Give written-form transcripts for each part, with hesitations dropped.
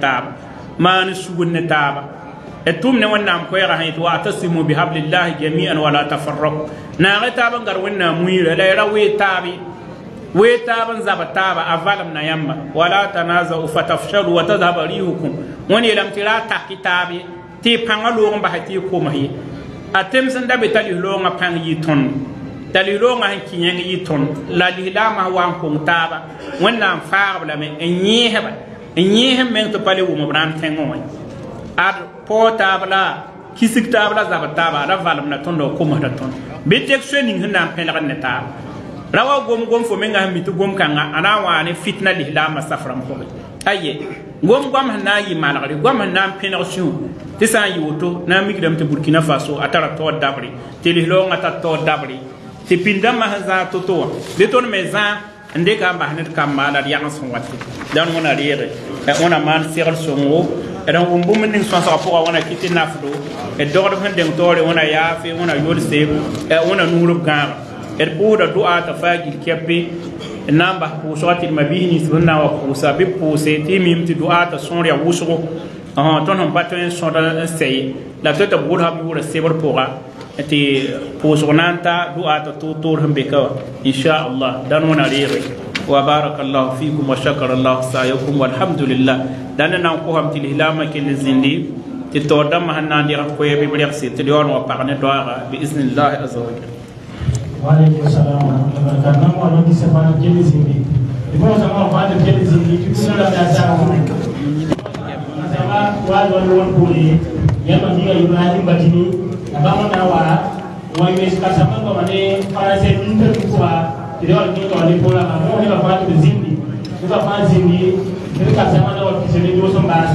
taab maan sugun ne taaba etum ne wannam ko yara haytu wa tasimu bi hablillahi jami'an wa la tafarraqu na ga taban gar wannam muira la yara we taban zaba taba avalam na yamba wala tanazu fatafshalu wa tadhhabu rihukum woni lam tirata kitabi ti pangalo ngba hati ko mahi atem san dabe tali lo nga pang yi ton tali lo nga han kinyang yi ton la lilama wa ko taba wannam faabla me enyi men to pale wo mabran tengo ad po tabla kisik tabla zaba taba da valam na tondo ko mahda ton betek swening hinam pelagan ne tab rawa gom fo menga hamitu gom kanga ana wane fitna lihlama safram ko aye gom hana yi malagari gom hana penation tisan yi woto na migdam te Burkina Faso atara to dabri te lihlo ngata to dabri te pindam mahaza to de ton mezan ande ka mahnet kam mala yang son watti dan wona rere wona man segal songo edan wumbu min son sa pour wona kiti nafdo e dogdo hande tore wona yafi wona yolse wona nuru gar buuda du'a ta fagil kebbe namba ko soti mabini sunna wa ko sabi ko se timim ti du'a ta sonria wusugo ton on patin sonda sey la tota buudha buura sebor poga ti posonanta du'a ta tutur hambe ka insha Allah dan wona rere wa barakallahu fikum wa shakara sa'yakum walhamdulillah dan nan ko hamti hilama ke zindi ti to dam hanna ndira ko yebi brexit ti don wa parne doara bi iznillah azza wa jalla. Waalaikumsalam warahmatullahi wabarakatuh. Nama orang di sepanjang jenis ini. Ibu sama pada jenis ini kita sudah biasa. Sama wal puli yang menjadi Ibrahim Bajini. Abang nawa, wai meska sama kemana para senior tua. Jadi orang itu orang di pola kamu ni bapak tu zindi. Kita pas zindi. Mereka sama nawa kisah ni dua sembah.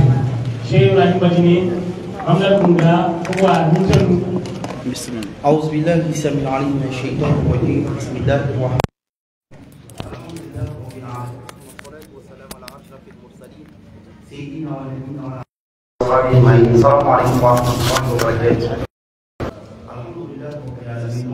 Syekh Ibrahim Bajini. Amla tungga. Kuat muncul. أعوذ بالله السميع العليم من الشيطان الرجيم بسم الله الرحمن الحمد لله رب العالمين والصلاة والسلام على أشرف المرسلين سيدنا ونبينا وصحبه أجمعين السلام عليكم ورحمة الله وبركاته الحمد لله رب العالمين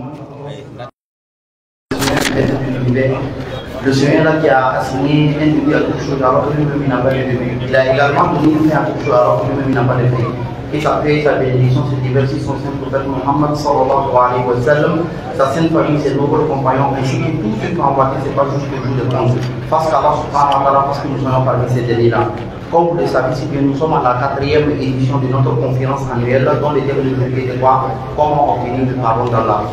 le Seigneur là qui a assigné un début à quelque chose alors que lui-même n'a pas de début. Il a également donné une fin à quelque chose alors que lui-même n'a pas de fin. Et sa paix, sa bénédiction, ses diverses son saint prophète Muhammad sallallahu alayhi wa sallam, sa sainte famille, ses nombreux compagnons, ainsi que tous ceux qui ont embarqué, c'est pas juste le jour de compte. Parce qu'Allah subhanahu wa ta'ala, parce que nous sommes parmi ces derniers-là. Comme vous le savez, c'est que nous sommes à la 4e édition de notre conférence annuelle, dont le thème de l'université de quoi, comment obtenir le pardon d'Allah.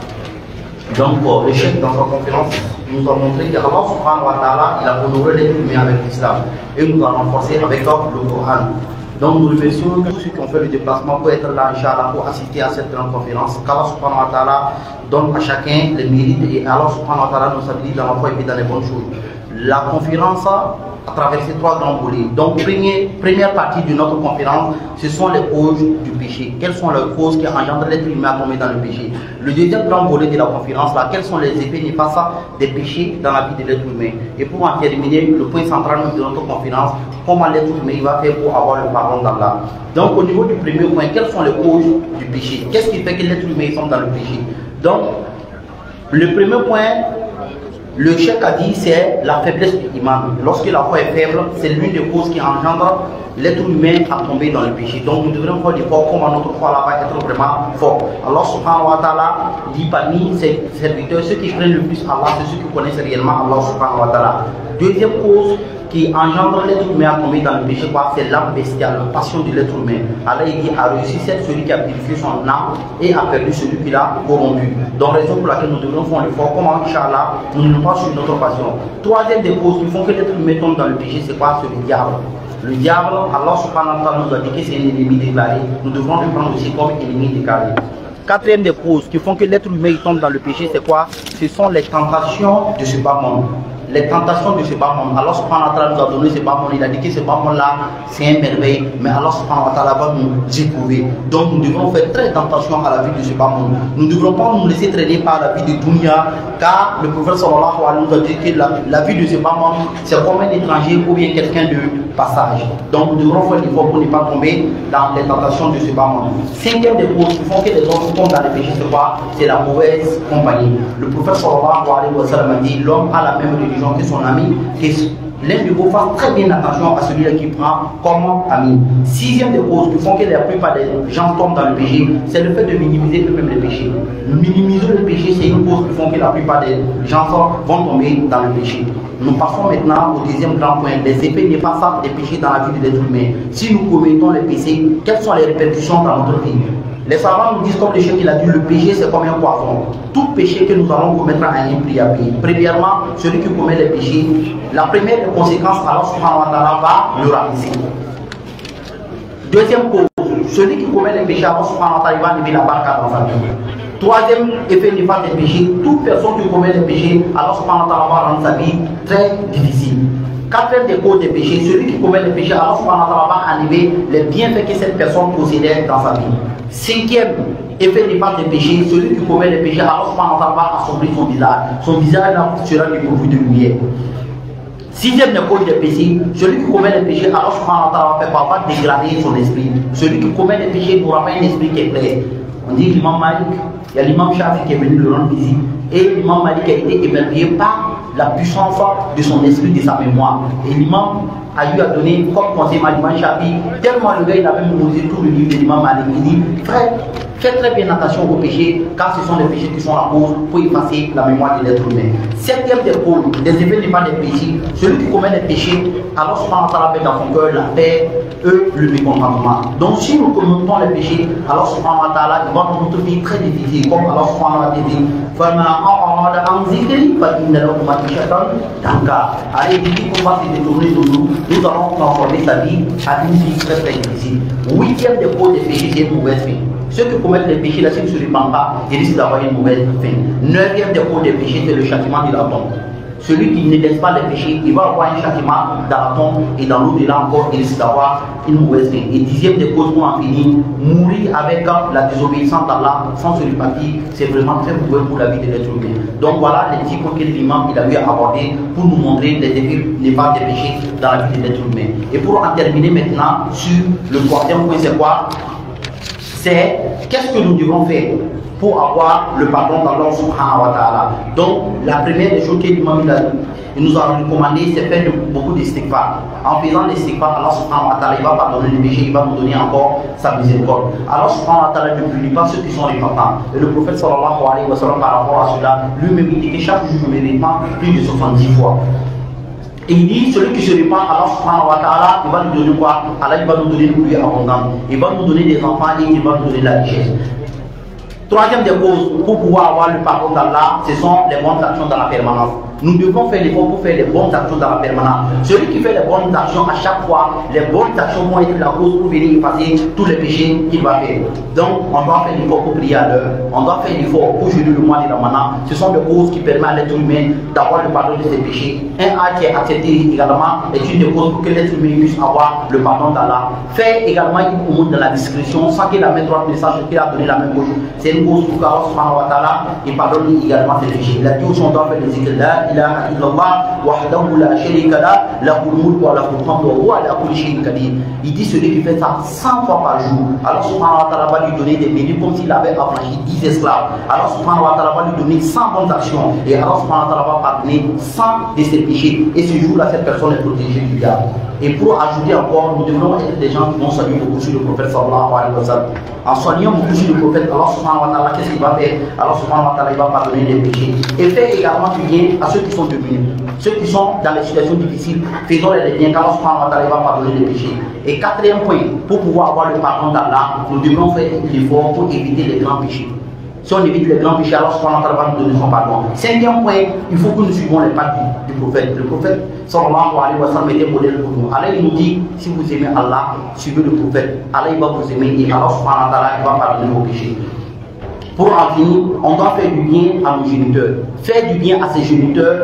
Donc, le chef dans sa conférence nous a montré qu'Allah subhanahu wa ta'ala, il a honoré les humains avec l'islam. Et nous allons renforcer avec le Coran. Donc nous remercions tous ceux qui ont fait le déplacement pour être là, Inch'Allah, pour assister à cette grande conférence. Qu'Allah subhanahu wa ta'ala donne à chacun les mérites et Allah subhanahu wa ta'ala nous habilite dans la foi et dans les bonnes choses. La conférence a traversé 3 grands volets. Donc première partie de notre conférence, ce sont les causes du péché. Quelles sont les causes qui engendrent l'être humain à tomber dans le péché? Le deuxième grand volet de la conférence, là, quels sont les effets néfastes des péchés dans la vie de l'être humain? Et pour en terminer, le point central de notre conférence, comment l'être humain va faire pour avoir le pardon d'Allah. Donc au niveau du premier point, quelles sont les causes du péché? Qu'est-ce qui fait que l'être humain tombe dans le péché? Donc le premier point, le cheikh a dit, c'est la faiblesse du iman. Lorsque la foi est faible, c'est l'une des causes qui engendre l'être humain à tomber dans le péché. Donc nous devrions faire l'effort comment notre foi là va être vraiment fort. Allah subhanahu wa ta'ala dit parmi ses serviteurs, ceux qui craignent le plus Allah, c'est ceux qui connaissent réellement Allah subhanahu wa ta'ala. Deuxième cause qui engendre l'être humain à tomber dans le péché, c'est l'âme bestiale, la passion de l'être humain. Allah il dit, a réussi celui qui a purifié son âme et a perdu celui qui l'a corrompu. Donc raison pour laquelle nous devons faire l'effort, comment Inch'Allah, nous ne pas sur notre passion. Troisième des causes qui font que l'être humain tombe dans le péché, c'est quoi? C'est le diable. Le diable, Allah subhanahu wa ta'ala nous a dit que c'est un ennemi déclaré. Nous devrons le prendre aussi comme ennemi déclaré. Quatrième des causes qui font que l'être humain tombe dans le péché, c'est quoi? Ce sont les tentations de ce bas monde. Les tentations de ce bas monde. Allah subhanahu wa ta'ala nous a donné ce bas monde. Il a dit que ce bas monde là, c'est un merveille. Mais Allah subhanahu wa ta'ala va nous éprouver. Donc nous devons faire très attention à la vie de ce bas monde. Nous ne devrons pas nous laisser traîner par la vie de dunya. Car le prophète sallallahu alayhi wa sallam nous a dit que la vie de ce bas monde, c'est comme un étranger ou bien quelqu'un de passage. Donc nous devrons faire l'effort pour ne pas tomber dans les tentations de ce bas monde. Cinquième des causes qui font que les hommes tombent dans les péchés, c'est quoi? C'est la mauvaise compagnie. Le prophète sallallahu alayhi wa sallam a dit, l'homme a la même religion que son ami, que l'un de vous fasse très bien attention à celui-là qui prend comme ami. 6e des causes qui font que la plupart des gens tombent dans le péché, c'est le fait de minimiser eux-mêmes les péchés. Minimiser le péché, c'est une cause qui font que la plupart des gens vont tomber dans le péché. Nous passons maintenant au deuxième grand point, les effets néfastes des péchés dans la vie de l'être humain. Si nous commettons les péchés, quelles sont les répercussions dans notre vie? Les savants nous disent, comme le chef il a dit, le péché c'est comme un poison. Tout péché que nous allons commettre a un prix à payer. Premièrement, celui qui commet les péchés, la première des conséquences, alors subhanahu wa ta'ala va le rabaisser. Deuxième cause, celui qui commet les péchés, alors subhanahu wa ta'ala va lever la barque dans sa vie. Troisième effet néfaste des péchés, toute personne qui commet les péchés, alors subhanahu wa ta'ala va rendre sa vie très difficile. Quatrième des causes des péchés, celui qui commet les péchés, alors subhanahu wa ta'ala va enlever les bienfaits que cette personne possédait dans sa vie. Cinquième effet néfaste des péchés, celui qui commet les péchés, alors subhanahu wa ta'ala va assombrir son visage. Son visage là sera dépourvu de lumière. Sixième des causes des péchés, celui qui commet les péchés, alors subhanahu wa ta'ala va dégrader son esprit. Celui qui commet les péchés n'aura pas un esprit qui est clair. On dit l'imam Malik, il y a l'imam Shafi qui est venu le rendre visite, et l'imam Malik a été émerveillé par la puissance de son esprit, de sa mémoire. Et l'imam a eu à donner comme conseil à l'imam Shafi, tellement le gars il avait mémorisé tout le livre de l'imam Malik. Il dit, frère, faites très bien attention aux péchés, car ce sont les péchés qui sont la cause pour effacer la mémoire de l'être humain. Septième des causes, des effets néfastes des péchés, celui qui commet les péchés, alors subhanahu wa ta'ala met dans son cœur la paix, le mécontentement. Donc si nous commettons les péchés, alors subhanahu wa ta'ala, il va rendre notre vie très difficile, comme alors subhanahu wa ta'ala dit, allez, il dit qu'on va se détourner de nous, nous allons transformer sa vie à une vie très très difficile. Huitième des causes des péchés, c'est une mauvaise fin. Ceux qui commettent les péchés, là, s'ils ne se répandent pas, ils risquent d'avoir une mauvaise fin. Neuvième des causes des péchés, c'est le châtiment de la tombe. Celui qui ne laisse pas les péchés, il va avoir un châtiment dans la tombe et dans l'au-delà encore, il risque d'avoir une mauvaise fin. Et dixième des causes pour en finir, mourir avec la désobéissance d'Allah sans se repentir, c'est vraiment très mauvais pour la vie de l'être humain. Donc voilà les 10 points que l'imam il a eu à aborder pour nous montrer les effets néfastes des péchés dans la vie de l'être humain. Et pour en terminer maintenant sur le troisième point, c'est quoi? C'est qu'est-ce que nous devons faire pour avoir le pardon d'Allah subhanahu wa ta'ala. Donc la première des choses que l'imam il nous a recommandé, c'est faire beaucoup d'istighfar. En faisant l'istighfar, Allah subhanahu wa ta'ala il va pardonner les péchés, il va nous donner encore sa miséricorde. Allah subhanahu wa ta'ala ne punit pas ceux qui sont repentants. Et le prophète sallallahu alayhi wa sallam par rapport à cela, lui-même il dit que chaque jour je me répands plus de 70 fois. Et il dit, celui qui se répand, Allah subhanahu wa ta'ala, il va nous donner quoi? Allah il va nous donner une pluie abondante. Il va nous donner des enfants et il va nous donner la richesse. Troisième des causes pour pouvoir avoir le pardon d'Allah, ce sont les bonnes actions dans la permanence. Nous devons faire l'effort pour faire les bonnes actions dans la permanence. Celui qui fait les bonnes actions à chaque fois, les bonnes actions vont être la cause pour venir effacer tous les péchés qu'il va faire. Donc, on doit faire l'effort pour prier à l'heure. On doit faire l'effort pour jeûner le mois de Ramadan. Ce sont des causes qui permettent à l'être humain d'avoir le pardon de ses péchés. Un acte qui est accepté également est une des causes pour que l'être humain puisse avoir le pardon d'Allah. Faire également une aumône dans la discrétion sans que la main droite ne sache qu'il a donné la main gauche. C'est une cause pour qu'Allah subhanahu wa ta'ala il pardonne également ses péchés. Il a dit aussi on doit faire le zikr la ilaha illallah wahdahu la sharika la lahul mulku wa lahul hamdu wa huwa ala kulli shay'in qadir. Il dit celui qui fait ça 100 fois par jour, Allah subhanahu wa ta'ala va lui donner des mérites comme s'il avait affranchi 10 esclaves. Allah subhanahu wa ta'ala va lui donner 100 bonnes actions et Allah subhanahu wa ta'ala va pardonner 100 de ses péchés. Et ce jour-là, cette personne est protégée du diable. Et pour ajouter encore, nous devons être des gens qui vont saluer beaucoup sur le prophète sallallahu alayhi wa sallam. En soignant beaucoup sur le prophète, Allah subhanahu wa ta'ala, qu'est-ce qu'il va faire? Allah subhanahu wa ta'ala, il va pardonner les péchés. Et faire également du bien à ceux qui sont devenus. Ceux qui sont dans les situations difficiles, faisons-les bien, car Allah subhanahu wa ta'ala, il va pardonner les péchés. Et quatrième point, pour pouvoir avoir le pardon d'Allah, nous devons faire l'effort pour éviter les grands péchés. Si on évite les grands péchés, alors subhanahu wa ta'ala va nous donner son pardon. Cinquième point, il faut que nous suivons les pas du prophète. Le prophète sallallahu alayhi wa sallam était modèle pour nous. Allah il nous dit, si vous aimez Allah, suivez le prophète. Allah il va vous aimer et Allah subhanahu wa ta'ala il va pardonner vos péchés. Pour en finir, on doit faire du bien à nos géniteurs. Faire du bien à ses géniteurs.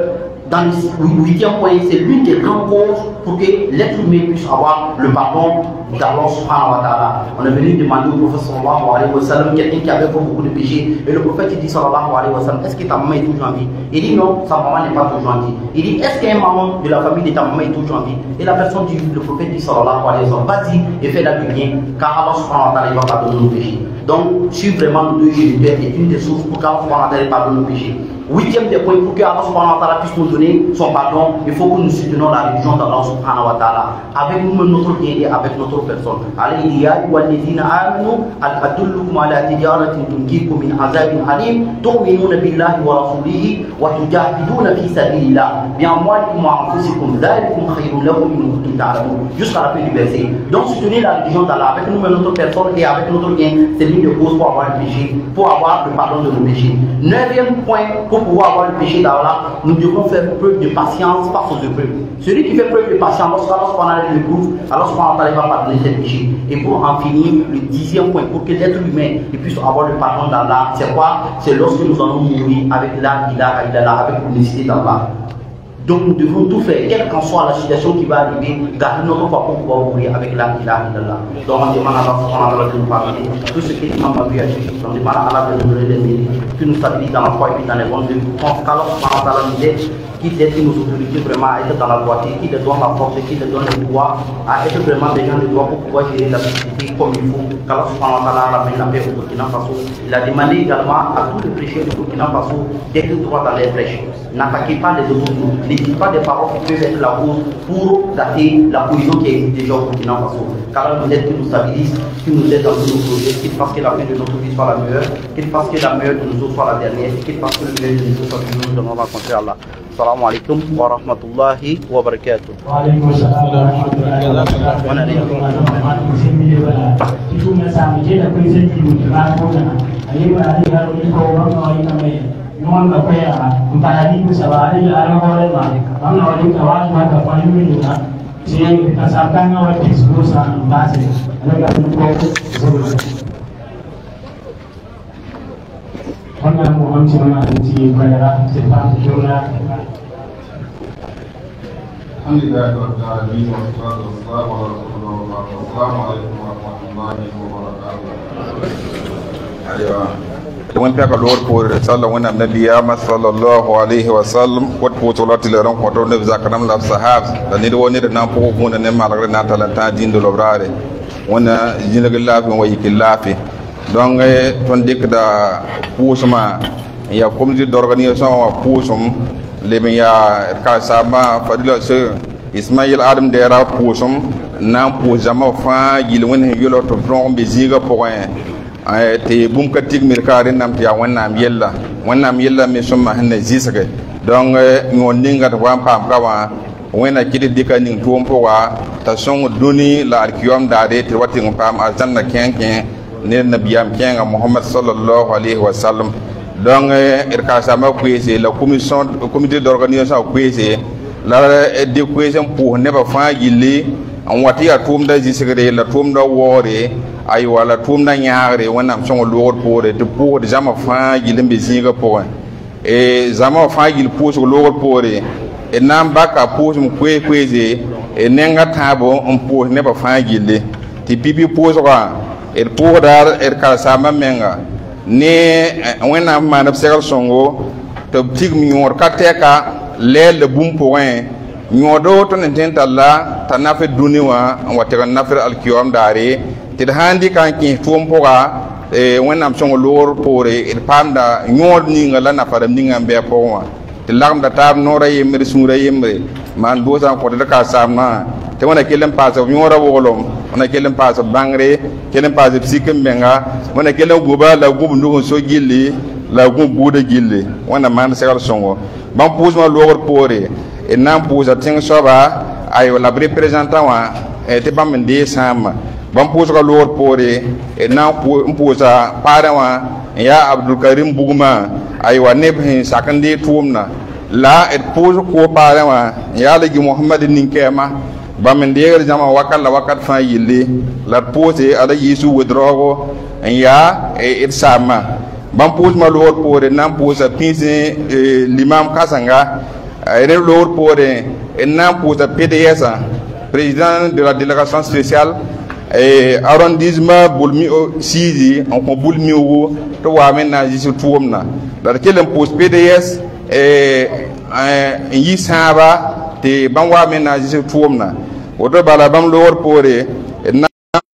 Dans le huitième point, c'est l'une des grandes causes pour que l'être humain puisse avoir le pardon d'Allah subhanahu wa ta'ala. On est venu demander au prophète sallallahu alayhi wa sallam, quelqu'un qui avait fait beaucoup de péchés, et le prophète dit sallallahu alayhi wa sallam, est-ce que ta maman est toujours en vie? Il dit non, sa maman n'est pas toujours en vie. Il dit, est-ce qu'un maman de la famille de ta maman est toujours en vie? Et la personne dit, le prophète dit sallallahu alayhi wa sallam, vas-y et fais-la du bien, car Allah subhanahu wa ta'ala va pardonner nos péchés. Donc, suivre vraiment nos deux géniteurs est une des sources pour qu'Allah subhanahu wa ta'ala pardonne nos péchés. 8e des points pour que Allah subhanahu wa ta'ala puisse nous donner son pardon. Il faut que nous soutenons la religion d'Allah subhanahu wa ta'ala avec nous-mêmes, notre bien et avec notre personne. Il y a walladhina amanu al adullukum ala tijaratin tunjikum min azabin alim tu'minuna billahi wa rasulihi wa tujahiduna fi sabilillah bi amwalikum wa anfusikum dhalikum khayrun lakum in kuntum ta'lamun. Jusqu'à la fin du verset. Donc soutenir la religion d'Allah avec nous-mêmes, notre personne et avec notre bien, c'est l'une des causes pour avoir le péché, pour avoir le pardon de nos péchés. 9e point, pour pouvoir avoir le péché d'Allah, nous devons faire preuve de patience face aux épreuves. Celui qui fait preuve de patience, lorsqu'Allah le prouve, alors il va pardonner ses péchés. Et pour en finir, le 10e point, pour que l'être humain puisse avoir le pardon d'Allah, c'est quoi? C'est lorsque nous allons mourir avec la ilaha illallah, avec l'unicité d'Allah. Donc nous devons tout faire, quelle qu'en soit la situation qui va arriver, garder notre foi pour pouvoir mourir avec la ilaha illallah. Donc on demande à Allah de nous pardonner tout ce que l'imam a vu à Jésus. On demande à Allah de nous donner les mérites, qui nous stabilise dans la foi et puis dans les bonnes œuvres. qu'Allah nous aide, qui aide nos autorités vraiment à être dans la droiture, qui leur donne la force, qui leur donne le pouvoir, à être vraiment des gens de droit pour pouvoir gérer la société comme il faut. Qu'Allah subhanahu wa ta'ala ramène la paix au Burkina Faso. Il a demandé également à tous les prêcheurs du Burkina Faso d'être droit dans les prêches. N'attaquez pas les autres, ne dites pas des paroles qui peuvent être la cause pour gâter la cohésion qui existe déjà au Burkina Faso. Qu'Allah nous aide, qui nous stabilise, qui nous aide dans tous nos projets, qu'il fasse que la fin de notre vie soit la meilleure, qu'il fasse que la meilleure de nous autres soit la dernière, et qu'il fasse que le meilleur de nous autres soit que nous devons rencontrer Allah. Assalamu alaikum wa rahmatullahi wa barakatuh. Wa alaikum assalam wa rahmatullahi wa barakatuh. Non la pea mparaji kusabari ala hore ma amna wali kawas ma ka payumi na ti kasabanga wa tisbusa mbase alaga ko zuru wana muhamti na ti bayara ti pa jona alhamdulillah rabbil alamin wa salatu wassalamu ala rasulillah. Assalamu alaikum wa rahmatullahi wa barakatuh. Wọ́n pẹ́ka lọ́wọ́ pour sálọ wọn náà nàbí yàmà sallallahu alayhi wa sallam wọ́n pọ̀ tó lọ́tí lọ́rọ̀ kọ́tọ́ ní zakaram la sahab da ní wọ́n ní da náà pọ̀ fún ní malagre náà talata dín de lọ́brare wọ́n na jinlẹ̀ láfi wọ́n yìí láfi donc ton dik da puusuma ya comité d'organisation wa puusum leben ya ka sama fadila se Ismail Adam dera puusum nan puus jama fa yil won yolo to from be ziga point te bum ka tig mir ka ren nam ya wonnam yella mi summa hanne zisage donc ngon ninga to wam pam ka wa wena kidi dika ning tuom po wa ta song duni la arkiyom dade te wati ngam pam azanna kenken ne nabiyam kenga Muhammad sallallahu alaihi wasallam donc ka sama kwese la comité d'organisation kwese la de kwese pour ne ba fa yille an wati ya tum da zisage la tum da wore ay wala tum na nyaare wonam songo lord pore de pour de jama fa yille be zinga point et zama fa yille pour so lord pore et nam baka pour mu kweze et nenga tabo on pour ne ba fa yille ti pipi pour so et pour dar et ka sama menga ne wonam manab segal songo to tig mi wor kateka le bum point nyodo to nenta la tanafe duniwa watega nafir alkiyam dare ti handi kan ki tum poga wonam songo lor pore et pamda nyod ni ngala na faram ni ngambe powa ti lam da tab nora yemre sura yemre man bosa ko de ka samna te wona kelem pasa nyora wolom wona kelem pasa bangre kelem pasa psikem benga wona kelem goba la gobu ndo so gilli la gobu buda gilli wona man segal songo ban pousma lor pore et nan pousa ting soba ayo la représentant wa te bam ndi sam ban pousa lor pore et nan pousa para wa ya Abdul Karim Buguma aywa nebhin sakande tumna la et pousa ko para wa ya lagi Muhammad ninkema bam ndi jama wakal la wakat fa yille la pose ala Yesu wodrogo ya et sama ban pousa lor pore nan pousa pinse l'imam Kasanga et l'autre pour un pour le PDS, président de la délégation spéciale et arrondissement Boulmi Sidi, on peut Boulmi ou toi maintenant ici tout le monde. Dans quel impose PDS et y sava te banwa maintenant ici tout le monde. Autre balabam l'autre pour